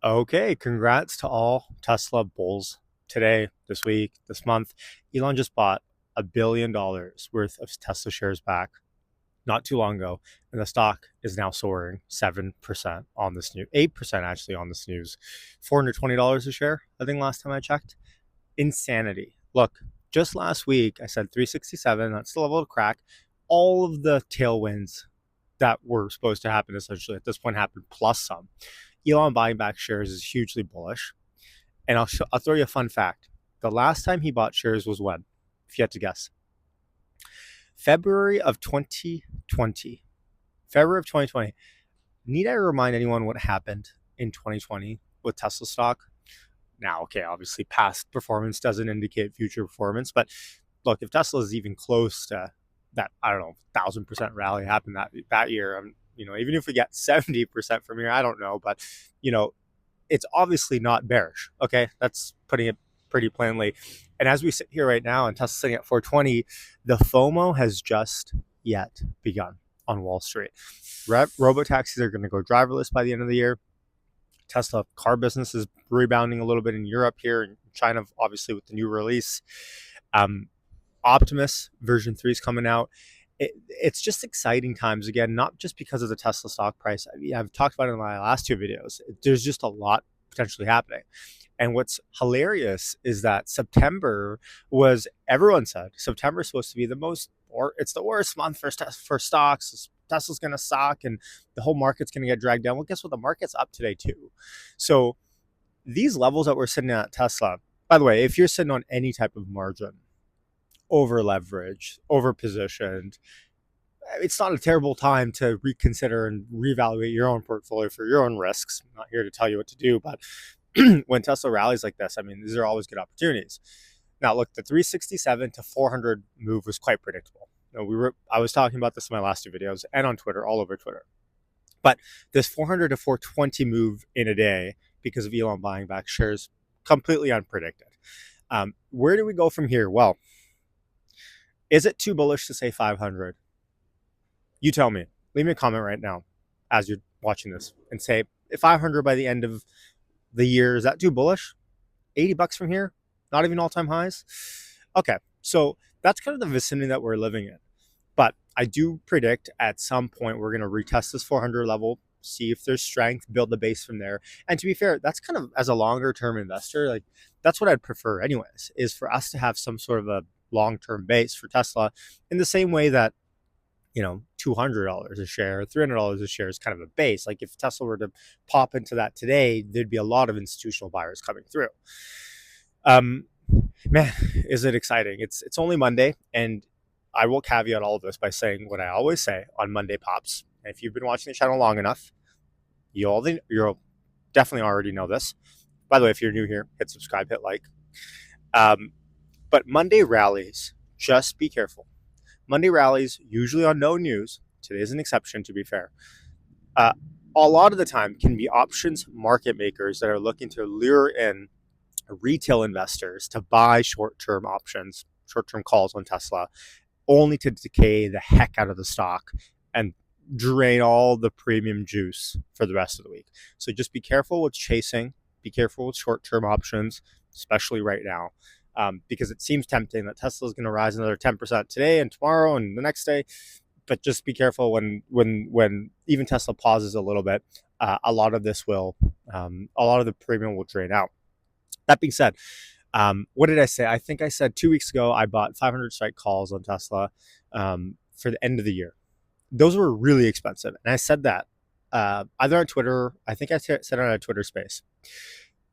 Okay, congrats to all Tesla bulls today, this week, this month. Elon just bought $1 billion worth of Tesla shares back not too long ago, and the stock is now soaring 7% on this news, 8% actually on this news. $420 a share, I think last time I checked. Insanity. Look, just last week I said 367, that's the level to crack. All of the tailwinds that were supposed to happen essentially at this point happened plus some. Elon buying back shares is hugely bullish. And I'll throw you a fun fact. The last time he bought shares was when? If you had to guess. February of 2020. February of 2020. Need I remind anyone what happened in 2020 with Tesla stock? Now, okay, obviously past performance doesn't indicate future performance, but look, if Tesla is even close to that, I don't know, 1,000% rally happened that year, even if we get 70% from here, I don't know, but you know, it's obviously not bearish. Okay, that's putting it pretty plainly. And as we sit here right now, and Tesla's sitting at 420, the FOMO has just yet begun on Wall Street. Robo taxis are going to go driverless by the end of the year. Tesla car business is rebounding a little bit in Europe here, and China, obviously, with the new release. Optimus version 3 is coming out. It's just exciting times again, not just because of the Tesla stock price. I mean, I've talked about it in my last two videos. There's just a lot potentially happening. And what's hilarious is that everyone said September is supposed to be it's the worst month for stocks. Tesla's going to suck and the whole market's going to get dragged down. Well, guess what? The market's up today too. So these levels that we're sitting at Tesla, by the way, if you're sitting on any type of margin, over leveraged, over positioned, it's not a terrible time to reconsider and reevaluate your own portfolio for your own risks. I'm not here to tell you what to do, but when Tesla rallies like this, I mean, these are always good opportunities. Now, look, the 367 to 400 move was quite predictable. I was talking about this in my last two videos and on Twitter, all over Twitter. But this 400 to 420 move in a day because of Elon buying back shares, completely unpredicted. Where do we go from here? Well, is it too bullish to say 500? You tell me. Leave me a comment right now as you're watching this and say, if 500 by the end of the year, is that too bullish? $80 from here? Not even all-time highs? Okay, so that's kind of the vicinity that we're living in. But I do predict at some point we're going to retest this 400 level, see if there's strength, build the base from there. And to be fair, that's kind of, as a longer-term investor, like that's what I'd prefer anyways, is for us to have some sort of a long-term base for Tesla in the same way that, $200 a share, $300 a share is kind of a base. Like if Tesla were to pop into that today, there'd be a lot of institutional buyers coming through. Man, is it exciting. It's only Monday, and I will caveat all of this by saying what I always say on Monday Pops. And if you've been watching the channel long enough, you'll definitely already know this. By the way, if you're new here, hit subscribe, hit like. But Monday rallies, just be careful. Monday rallies, usually on no news. Today's an exception, to be fair. A lot of the time can be options market makers that are looking to lure in retail investors to buy short-term options, short-term calls on Tesla, only to decay the heck out of the stock and drain all the premium juice for the rest of the week. So just be careful with chasing. Be careful with short-term options, especially right now. Because it seems tempting that Tesla is going to rise another 10% today and tomorrow and the next day. But just be careful when even Tesla pauses a little bit. A lot of the premium will drain out. That being said, what did I say? I think I said 2 weeks ago I bought 500 strike calls on Tesla for the end of the year. Those were really expensive, and I said that either on Twitter. I think I said it on a Twitter space.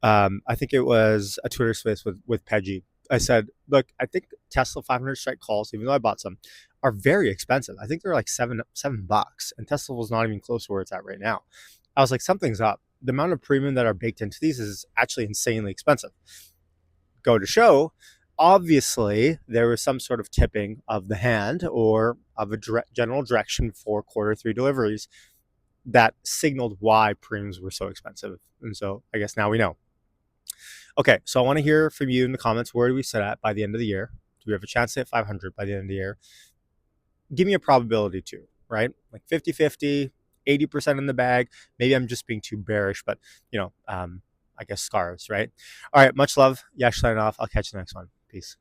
I think it was a Twitter space with Peggy. I said, look, I think Tesla 500 strike calls, even though I bought some, are very expensive. I think they're like $7, and Tesla was not even close to where it's at right now. I was like, something's up. The amount of premium that are baked into these is actually insanely expensive. Go to show, obviously, there was some sort of tipping of the hand or of a general direction for Q3 deliveries that signaled why premiums were so expensive. And so I guess now we know. Okay, so I want to hear from you in the comments. Where do we sit at by the end of the year? Do we have a chance to hit 500 by the end of the year? Give me a probability too, right? Like 50-50, 80% in the bag. Maybe I'm just being too bearish, but I guess scarves, right? All right, much love. Yash signing off. I'll catch you the next one. Peace.